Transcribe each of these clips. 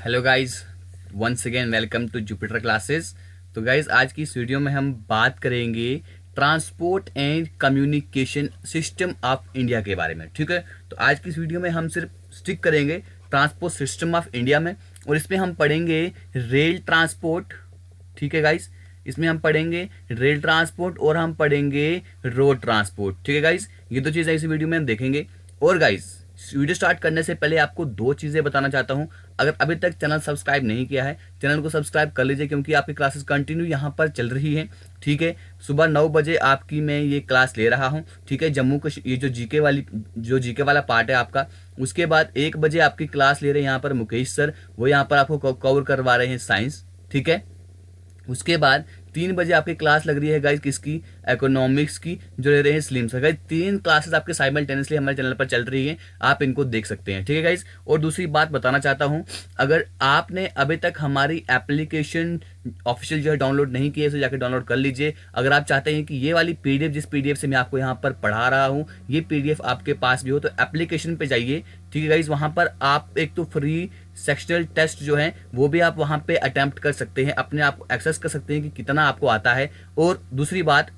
Hello guys, once again welcome to Jupiter classes. तो guys, आज की इस वीडियो में हम बात करेंगे transport and communication system of India के बारे में। ठीक है, तो आज की इस वीडियो में हम सिर्फ स्टिक करेंगे ट्रांसपोर्ट सिस्टम ऑफ इंडिया में, और इसमें हम पढ़ेंगे रेल ट्रांसपोर्ट। ठीक है गाइस, इसमें हम पढ़ेंगे रेल ट्रांसपोर्ट और हम पढ़ेंगे रोड ट्रांसपोर्ट। ठीक है गाइस, ये दो चीज़ें इस वीडियो में हम देखेंगे। और गाइस, वीडियो स्टार्ट करने से पहले आपको दो चीज़ें बताना चाहता हूं। अगर अभी तक चैनल सब्सक्राइब नहीं किया है, चैनल को सब्सक्राइब कर लीजिए, क्योंकि आपकी क्लासेस कंटिन्यू यहाँ पर चल रही हैं। ठीक है, सुबह 9 बजे आपकी मैं ये क्लास ले रहा हूँ। ठीक है, जम्मू कश्मीर, ये जो जीके वाला पार्ट है आपका, उसके बाद 1 बजे आपकी क्लास ले रहे हैं यहाँ पर मुकेश सर, वो यहाँ पर आपको कवर करवा रहे हैं साइंस। ठीक है, उसके बाद 3 बजे आपकी क्लास लग रही है गाइज, किसकी? इकोनॉमिक्स की, जो ले रहे हैं स्लिम सर। गाइज 3 क्लासेस आपके साइमल्टेनियसली हमारे चैनल पर चल रही हैं, आप इनको देख सकते हैं। ठीक है गाइज, और दूसरी बात बताना चाहता हूं, अगर आपने अभी तक हमारी एप्लीकेशन ऑफिशियल जो है डाउनलोड नहीं किया है, तो जाकर डाउनलोड कर लीजिए। अगर आप चाहते हैं कि ये वाली पीडीएफ, जिस पीडीएफ से मैं आपको यहाँ पर पढ़ा रहा हूँ, ये पीडीएफ आपके पास भी हो, तो एप्लीकेशन पे जाइए। ठीक है गाइज, वहां पर आप एक तो फ्री सेक्शनल टेस्ट जो है वो भी आप वहां पे अटेम्प्ट कर सकते हैं, अपने आप एक्सेस कर सकते हैं कि कितना आपको आता है। और दूसरी बात,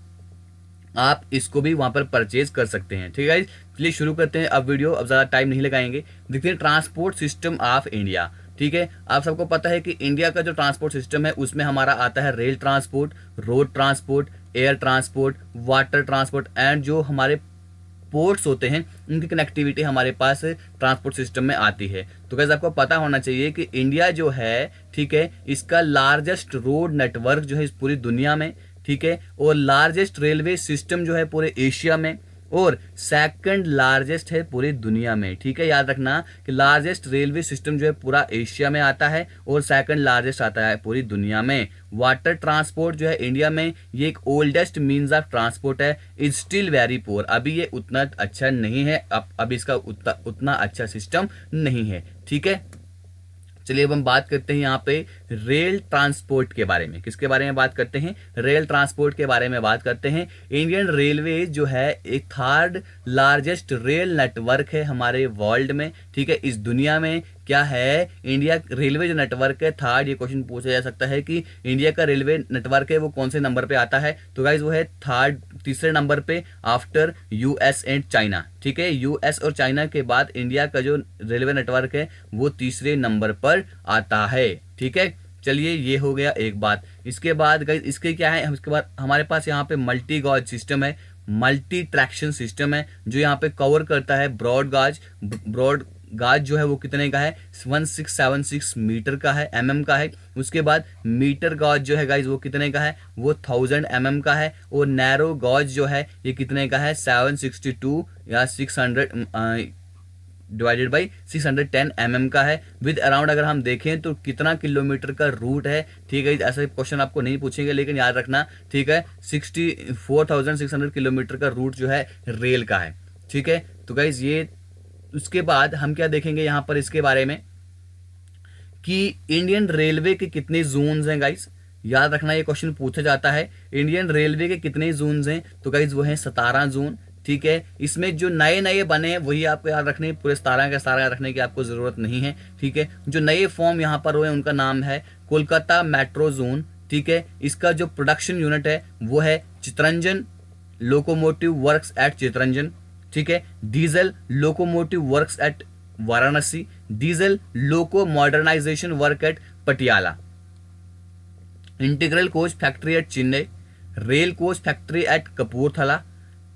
आप इसको भी वहां पर परचेज कर सकते हैं। ठीक है गाइज, चलिए शुरू करते हैं अब वीडियो। अब ज़्यादा टाइम नहीं लगाएंगे, देखते हैं ट्रांसपोर्ट सिस्टम ऑफ इंडिया। ठीक है, आप सबको पता है कि इंडिया का जो ट्रांसपोर्ट सिस्टम है उसमें हमारा आता है rail transport, road transport, air transport, water transport, and जो हमारे पोर्ट्स होते हैं उनकी कनेक्टिविटी हमारे पास ट्रांसपोर्ट सिस्टम में आती है। तो गाइस, आपको पता होना चाहिए कि इंडिया जो है, ठीक है, इसका लार्जेस्ट रोड नेटवर्क जो है इस पूरी दुनिया में, ठीक है, और लार्जेस्ट रेलवे सिस्टम जो है पूरे एशिया में, और सेकंड लार्जेस्ट है पूरी दुनिया में। ठीक है, याद रखना कि लार्जेस्ट रेलवे सिस्टम जो है पूरा एशिया में आता है और सेकंड लार्जेस्ट आता है पूरी दुनिया में। वाटर ट्रांसपोर्ट जो है इंडिया में, ये एक ओल्डेस्ट मीन्स ऑफ ट्रांसपोर्ट है, इज स्टिल वेरी पुअर। अभी ये उतना अच्छा नहीं है, अब इसका उतना अच्छा सिस्टम नहीं है। ठीक है, चलिए अब हम बात करते हैं यहाँ पे रेल ट्रांसपोर्ट के बारे में। किसके बारे में बात करते हैं? रेल ट्रांसपोर्ट के बारे में बात करते हैं। इंडियन रेलवे जो है एक 3rd लार्जेस्ट रेल नेटवर्क है हमारे वर्ल्ड में। ठीक है, इस दुनिया में क्या है, इंडिया रेलवे जो नेटवर्क है 3rd, ये क्वेश्चन पूछा जा सकता है कि इंडिया का रेलवे नेटवर्क है वो कौन से नंबर पे आता है। तो गाइज वो है 3rd, तीसरे नंबर पे आफ्टर यूएस एंड चाइना। ठीक है, यूएस और चाइना के बाद इंडिया का जो रेलवे नेटवर्क है वो तीसरे नंबर पर आता है। ठीक है, चलिए ये हो गया एक बात। इसके बाद गाइज इसके क्या है, इसके बाद हमारे पास यहाँ पे मल्टी गॉज सिस्टम है, मल्टी ट्रैक्शन सिस्टम है, जो यहाँ पे कवर करता है ब्रॉड गाज जो है वो कितने का है, 1676 मीटर का है, एमएम का है। उसके बाद मीटर गॉज जो है गाइज वो कितने का है, वो 1000 एमएम का है। और नैरो गॉज जो है ये कितने का है, 762 या 600 डिवाइडेड बाई 610 एमएम का है। विद अराउंड अगर हम देखें तो कितना किलोमीटर का रूट है। ठीक है, ऐसा क्वेश्चन आपको नहीं पूछेंगे, लेकिन याद रखना। ठीक है, 64,600 किलोमीटर का रूट जो है रेल का है। ठीक है, तो गाइज ये, उसके बाद हम क्या देखेंगे यहाँ पर इसके बारे में कि इंडियन रेलवे के कितने जोन्स हैं गाइस। याद रखना, ये क्वेश्चन पूछा जाता है, इंडियन रेलवे के कितने जोन्स हैं। तो गाइस वो हैं 17 जोन। ठीक है, इसमें जो नए नए बने हैं वही आपको याद रखने, पूरे 17 के 17 याद रखने की आपको जरूरत नहीं है। ठीक है, जो नए फॉर्म यहाँ पर हुए उनका नाम है कोलकाता मेट्रो जोन। ठीक है, इसका जो प्रोडक्शन यूनिट है वो है Chittaranjan locomotive works at Chittaranjan. ठीक है, diesel locomotive works at Varanasi, diesel loco modernisation work at Patiala, integral coach factory at Chennai, rail coach factory at Kapurthala,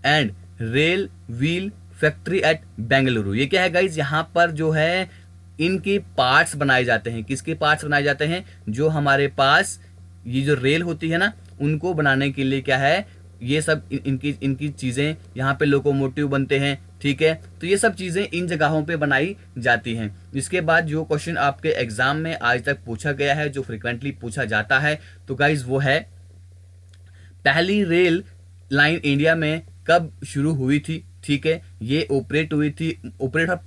and rail wheel factory at Bengaluru. ये क्या है गाइज, यहाँ पर जो है इनके पार्ट्स बनाए जाते हैं। किसके पार्ट्स बनाए जाते हैं? जो हमारे पास ये जो रेल होती है ना, उनको बनाने के लिए क्या है, ये सब इनकी चीजें यहाँ पे लोकोमोटिव बनते हैं। ठीक है, तो ये सब चीजें इन जगहों पे बनाई जाती हैं। इसके बाद जो क्वेश्चन आपके एग्जाम में आज तक पूछा गया है, जो फ्रिक्वेंटली पूछा जाता है, तो गाइज वो है, पहली रेल लाइन इंडिया में कब शुरू हुई थी। ठीक है, ये ऑपरेट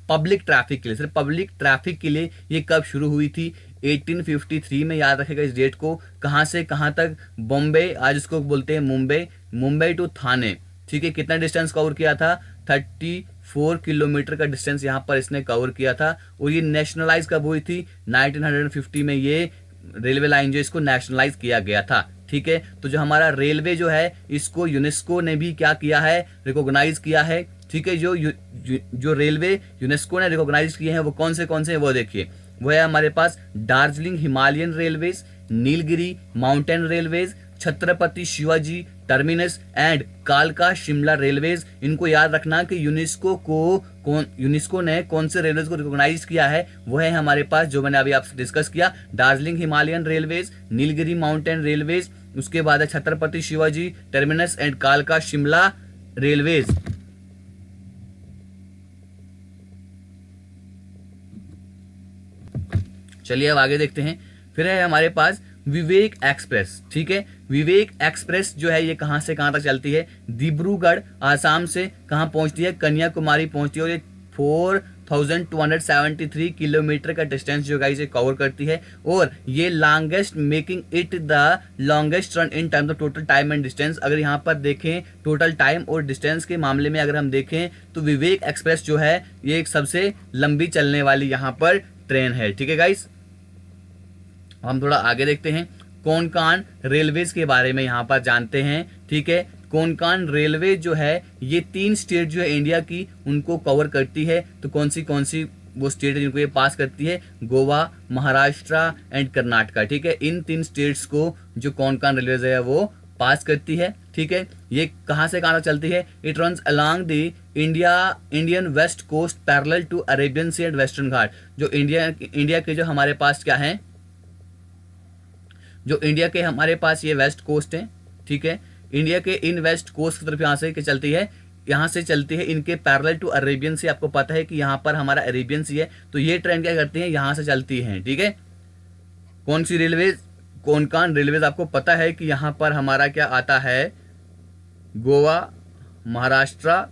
पब्लिक ट्रैफिक के लिए, सिर्फ पब्लिक ट्रैफिक के लिए ये कब शुरू हुई थी? 1853 में। याद रखेगा इस डेट को। कहां से कहां तक? बॉम्बे, आज इसको बोलते हैं मुंबई टू थाने। ठीक है, कितना डिस्टेंस कवर किया था? 4 किलोमीटर का डिस्टेंस यहाँ पर इसने कवर किया था। और ये नेशनलाइज कब हुई थी? 1950 में ये रेलवे लाइन जो इसको नेशनलाइज किया गया था। ठीक है, तो जो हमारा रेलवे जो है इसको यूनेस्को ने भी क्या किया है? रिकॉग्नाइज किया है। ठीक है, जो रेलवे यूनेस्को ने रिकॉग्नाइज किए हैं वो कौन से हैं वो देखिए। वो है हमारे पास Darjeeling Himalayan railways, Nilgiri mountain railways, Chhatrapati Shivaji terminus and कालका शिमला रेलवेज। इनको याद रखना कि यूनेस्को ने कौन से रेलवेज को रिकॉग्नाइज किया है। वो है हमारे पास जो मैंने अभी आपसे डिस्कस किया, Darjeeling Himalayan railways, Nilgiri mountain railways, उसके बाद है छत्रपति शिवाजी टर्मिनस एंड कालका शिमला रेलवेज। चलिए अब आगे देखते हैं। फिर है हमारे पास विवेक एक्सप्रेस। ठीक है, विवेक एक्सप्रेस जो है ये कहां से कहां तक चलती है? डिब्रूगढ़ आसाम से कहां पहुंचती है? कन्याकुमारी पहुंचती है। और ये 4273 किलोमीटर का डिस्टेंस जो गाइस ये कवर करती है। और ये longest, making it the longest run in terms of total time and distance. अगर यहाँ पर देखें टोटल टाइम और डिस्टेंस के मामले में अगर हम देखें तो विवेक एक्सप्रेस जो है ये एक सबसे लंबी चलने वाली यहाँ पर ट्रेन है। ठीक है गाइस, हम थोड़ा आगे देखते हैं। कोंकण रेलवेज के बारे में यहाँ पर जानते हैं। ठीक है, कोंकण रेलवे जो है ये 3 स्टेट जो है इंडिया की उनको कवर करती है। तो कौन सी वो स्टेट है जिनको ये पास करती है? गोवा, महाराष्ट्र एंड कर्नाटका। ठीक है, इन 3 स्टेट्स को जो कोंकण रेलवेज है वो पास करती है। ठीक है, ये कहाँ से कहाँ तक चलती है? It runs along the Indian west coast parallel to Arabian sea and western घाट। जो इंडिया के जो हमारे पास क्या है, जो इंडिया के हमारे पास ये वेस्ट कोस्ट है। ठीक है, इंडिया के इन वेस्ट कोस्ट की तरफ यहाँ से चलती है, यहाँ से चलती है इनके पैरेलल टू अरेबियन सी। आपको पता है कि यहाँ पर हमारा अरेबियन सी है, तो ये ट्रेन क्या करती है? यहाँ से चलती है। ठीक है, कौन सी रेलवेज? कोंकण रेलवेज। आपको पता है कि यहाँ पर हमारा क्या आता है? गोवा, महाराष्ट्र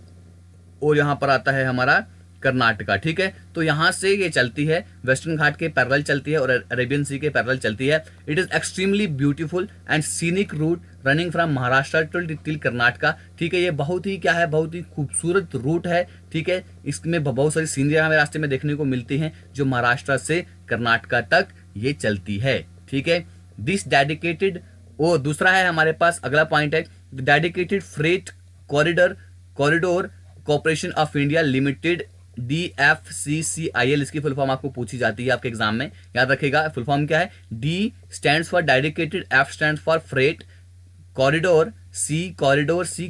और यहाँ पर आता है हमारा कर्नाटका। ठीक है, तो यहाँ से ये चलती है, वेस्टर्न घाट के पैरेलल चलती है और अरेबियन सी के पैरेलल चलती है। It is extremely beautiful and scenic route running from Maharashtra till Karnataka. ठीक है, ये बहुत ही क्या है? बहुत ही खूबसूरत रूट है। ठीक है, इसमें बहुत सारी सीनरी हमें रास्ते में देखने को मिलती हैं जो महाराष्ट्र से कर्नाटका तक ये चलती है। ठीक है, दिस डेडिकेटेड। और दूसरा है हमारे पास, अगला पॉइंट है dedicated freight corridor corporation of India limited, DFCCIL। इसकी फुल फॉर्म आपको पूछी जाती है आपके एग्जाम में, याद रखेगा। फुल फॉर्म क्या है? D stands for dedicated, F stands for freight corridor, C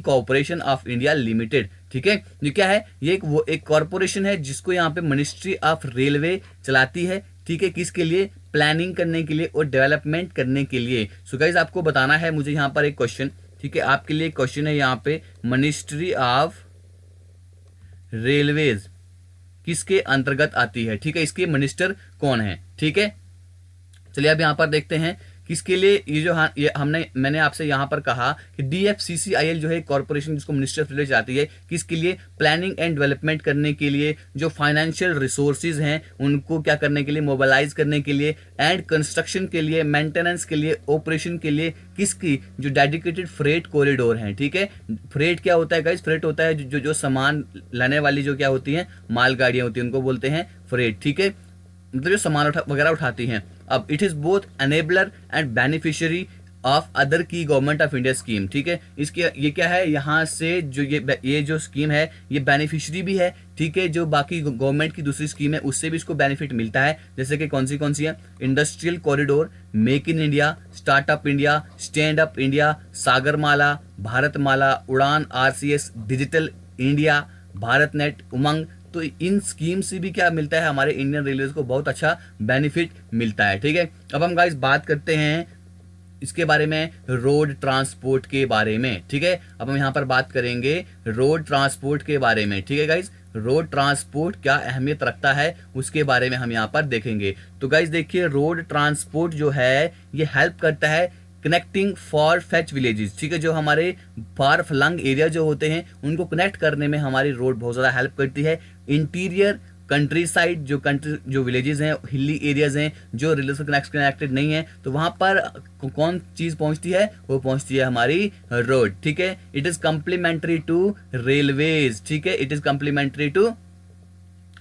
corporation of India limited. ठीक है, ये क्या है? ये एक कॉर्पोरेशन है जिसको यहाँ पे मिनिस्ट्री ऑफ रेलवे चलाती है। ठीक है, किसके लिए? प्लानिंग करने के लिए और डेवलपमेंट करने के लिए। सो गाइस आपको बताना है मुझे यहाँ पर एक क्वेश्चन। ठीक है, आपके लिए क्वेश्चन है यहाँ पे, मिनिस्ट्री ऑफ रेलवेज किसके अंतर्गत आती है? ठीक है, इसके मिनिस्टर कौन है? ठीक है, चलिए अब यहाँ पर देखते हैं किसके लिए ये मैंने आपसे यहाँ पर कहा कि DFCCIL जो है कॉर्पोरेशन जिसको मिनिस्ट्री ऑफ रेलवे जाती है, किसके लिए? प्लानिंग एंड डेवलपमेंट करने के लिए, जो फाइनेंशियल रिसोर्सेज हैं उनको क्या करने के लिए? मोबिलाइज करने के लिए, एंड कंस्ट्रक्शन के लिए, मेंटेनेंस के लिए, ऑपरेशन के लिए। किसकी? जो डेडिकेटेड फ्रेट कॉरिडोर हैं। ठीक है, फ्रेट क्या होता है गाइस? फ्रेट होता है जो सामान लाने वाली जो क्या होती हैं, मालगाड़ियां होती हैं, उनको बोलते हैं फ्रेट। ठीक है, मतलब जो सामान वगैरह उठाती हैं। अब it is both enabler and beneficiary of other की गवर्नमेंट ऑफ इंडिया स्कीम। ठीक है, इसके ये क्या है? यहाँ से जो ये जो स्कीम है ये बेनिफिशियरी भी है। ठीक है, जो बाकी गवर्नमेंट की दूसरी स्कीम है उससे भी इसको बेनिफिट मिलता है। जैसे कि कौन सी है? Industrial corridor, make in India, startup India, stand up India, Sagarmala, Bharatmala, Udan, RCS, digital India, Bharat net, Umang. तो इन स्कीम से भी क्या मिलता है? हमारे इंडियन रेलवेज को बहुत अच्छा बेनिफिट मिलता है। ठीक है, अब हम गाइस बात करते हैं इसके बारे में, रोड ट्रांसपोर्ट के बारे में। ठीक है, अब हम यहाँ पर बात करेंगे रोड ट्रांसपोर्ट के बारे में। ठीक है गाइस, रोड ट्रांसपोर्ट क्या अहमियत रखता है उसके बारे में हम यहाँ पर देखेंगे। तो गाइस देखिए, रोड ट्रांसपोर्ट जो है ये हेल्प करता है कनेक्टिंग फॉर फेच विलेजेस। ठीक है, जो हमारे फार फ्लंग एरिया जो होते हैं उनको कनेक्ट करने में हमारी रोड बहुत ज़्यादा हेल्प करती है। इंटीरियर कंट्री साइड, जो विलेजेस हैं, हिली एरियाज हैं, जो रेलवे से कनेक्टेड नहीं है, तो वहां पर कौन चीज पहुंचती है, वो पहुंचती है हमारी रोड। ठीक है, it is complementary to railways. ठीक है, it is complementary to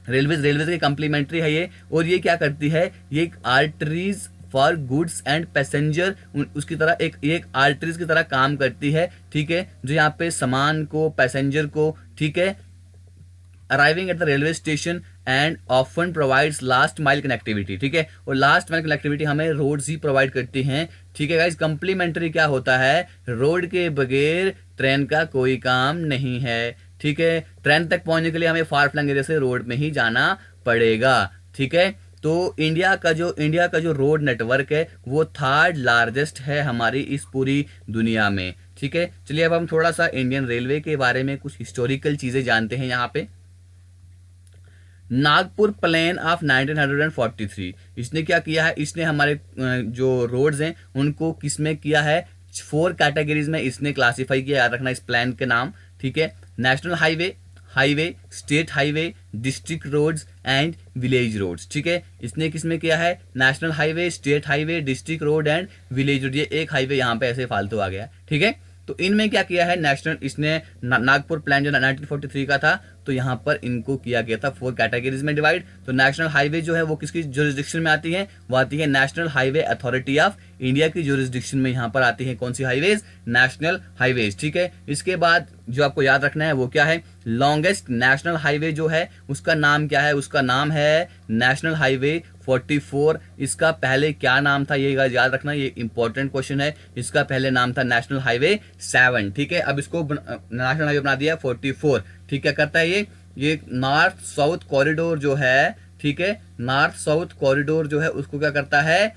railways की कंप्लीमेंट्री है ये। और ये क्या करती है, ये एक arteries for goods and passenger, उसकी तरह एक आर्टरीज की तरह काम करती है। ठीक है, जो यहाँ पे सामान को, पैसेंजर को, ठीक है, arriving at the railway station and often provides last mile connectivity. ठीक है, और लास्ट माइल कनेक्टिविटी हमें रोड्स ही प्रोवाइड करती हैं। ठीक है गाइस, कंप्लीमेंट्री क्या होता है, रोड के बगैर ट्रेन का कोई काम नहीं है। ठीक है, ट्रेन तक पहुंचने के लिए हमें फार फ्लंग एरिया से रोड में ही जाना पड़ेगा। ठीक है, तो इंडिया का जो रोड नेटवर्क है वो थर्ड लार्जेस्ट है हमारी इस पूरी दुनिया में। ठीक है, चलिए अब हम थोड़ा सा इंडियन रेलवे के बारे में कुछ हिस्टोरिकल चीजें जानते हैं। यहाँ पे नागपुर प्लान ऑफ 1943, इसने क्या किया है, इसने हमारे जो रोड्स हैं उनको किसमें किया है, 4 कैटेगरीज में इसने क्लासिफाई किया, याद रखना इस प्लान के नाम। ठीक है, national highway, state highway, district roads and village roads. ठीक है, इसने किसमें किया है, national highway, state highway, district road and village road. ये एक हाईवे यहाँ पे ऐसे फालतू आ गया। ठीक है, तो इनमें क्या किया है, इसने नागपुर प्लान जो 1943 का था, तो यहाँ पर इनको किया गया था 4 कैटेगरीज में डिवाइड। तो नेशनल हाईवे जो है वो किसकी जुरिस्डिक्शन में आती है, वो आती है national highway authority of India की जुरिस्डिक्शन में। यहाँ पर आती है कौन सी हाईवेज, नेशनल हाईवेज। ठीक है, इसके बाद जो आपको याद रखना है वो क्या है, लॉन्गेस्ट नेशनल हाईवे जो है उसका नाम क्या है, उसका नाम है नेशनल हाईवे 44। इसका पहले क्या नाम था, ये याद रखना, ये इंपॉर्टेंट क्वेश्चन है। इसका पहले नाम था नेशनल हाईवे 7। ठीक है, अब इसको नेशनल हाईवे बना दिया 44। ठीक, क्या करता है ये नॉर्थ साउथ कॉरिडोर जो है, ठीक है, नॉर्थ साउथ कॉरिडोर जो है उसको क्या करता है,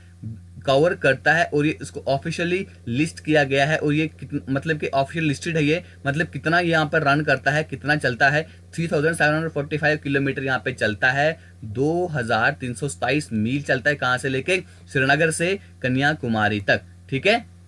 कवर करता है। और ये इसको ऑफिशियली लिस्ट किया गया है, और ये मतलब कि ऑफिशियल लिस्टेड है ये, मतलब कितना ये यहाँ पर रन करता है, कितना चलता है, 3745 किलोमीटर यहाँ पे चलता है, 2327 मील चलता है, कहाँ से लेके, श्रीनगर से कन्याकुमारी तक। ठीक है,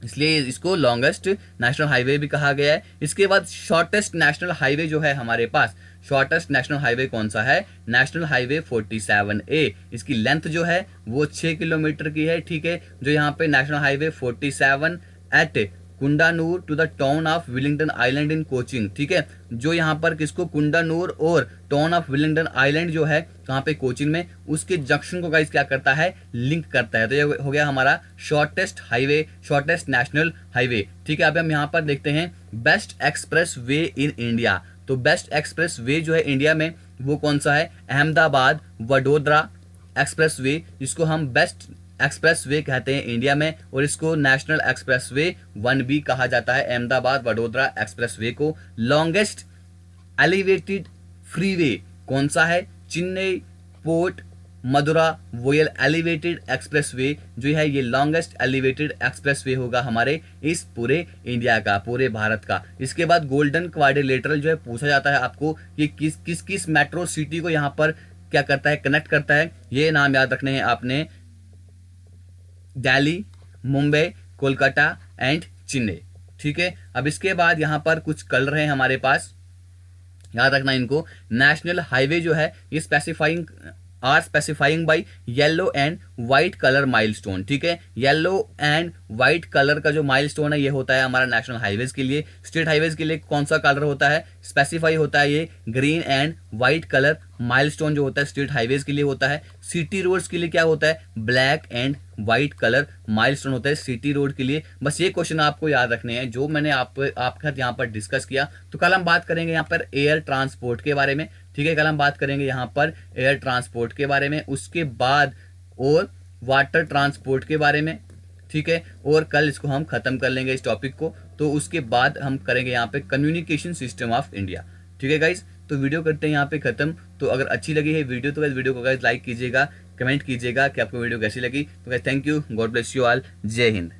इसलिए इसको लॉन्गेस्ट नेशनल हाईवे भी कहा गया है। इसके बाद शॉर्टेस्ट नेशनल हाईवे जो है हमारे पास, शॉर्टेस्ट नेशनल हाईवे कौन सा है, नेशनल हाईवे 47A। इसकी लेंथ जो है वो 6 किलोमीटर की है। ठीक है, जो यहाँ पे national highway 47 at Kundanur to the town of Willingdon island in Cochin. ठीक है, जो यहाँ पर किसको, कुंडानूर और टाउन ऑफ विलिंगडन आइलैंड जो है कहाँ पे, कोचिन में, उसके जंक्शन को गाइस क्या करता है, लिंक करता है। तो ये हो गया हमारा shortest highway, shortest national highway. ठीक है, अब हम यहाँ पर देखते हैं best express way in India. तो बेस्ट एक्सप्रेस वे जो है इंडिया में वो कौन सा है, अहमदाबाद वडोदरा एक्सप्रेस वे, जिसको हम बेस्ट एक्सप्रेस वे कहते हैं इंडिया में, और इसको नेशनल एक्सप्रेस वे 1 भी कहा जाता है, अहमदाबाद वडोदरा एक्सप्रेस वे को। लॉन्गेस्ट एलिवेटेड फ्रीवे कौन सा है, Chennai port Maduravoyal elevated expressway जो है, ये लॉन्गेस्ट एलिवेटेड एक्सप्रेस वे होगा हमारे इस पूरे इंडिया का, पूरे भारत का। इसके बाद गोल्डन क्वाड्रिलेटरल जो है पूछा जाता है आपको, ये किस मेट्रो सिटी को यहाँ पर क्या करता है, कनेक्ट करता है। ये नाम याद रखने हैं आपने, दिल्ली, मुंबई, कोलकाता एंड चेन्नई। ठीक है, अब इसके बाद यहाँ पर कुछ कलर हैं हमारे पास, याद रखना इनको। नेशनल हाईवे जो है ये specifying by yellow and white colour milestone. ठीक है, येलो एंड व्हाइट कलर का जो माइलस्टोन है ये होता है हमारा नेशनल हाईवेज के लिए। स्टेट हाईवेज के लिए कौन सा कलर होता है, स्पेसिफाई होता है ये green and white colour milestone जो होता है स्टेट हाईवेज के लिए होता है। सिटी रोड्स के लिए क्या होता है, black and white colour milestone होता है सिटी रोड के लिए। बस ये क्वेश्चन आपको याद रखने हैं जो मैंने आपके साथ यहाँ पर डिस्कस किया। तो कल हम बात करेंगे यहाँ पर एयर ट्रांसपोर्ट के बारे में। ठीक है, कल हम बात करेंगे यहाँ पर एयर ट्रांसपोर्ट के बारे में, उसके बाद और वाटर ट्रांसपोर्ट के बारे में। ठीक है, और कल इसको हम खत्म कर लेंगे इस टॉपिक को। तो उसके बाद हम करेंगे यहाँ पे कम्युनिकेशन सिस्टम ऑफ इंडिया। ठीक है गाइज, तो वीडियो करते हैं यहाँ पे खत्म। तो अगर अच्छी लगी है वीडियो तो गाइज वीडियो को गाइज लाइक कीजिएगा, कमेंट कीजिएगा कि आपको वीडियो कैसी लगी। तो guys thank you, God bless you all, जय हिंद।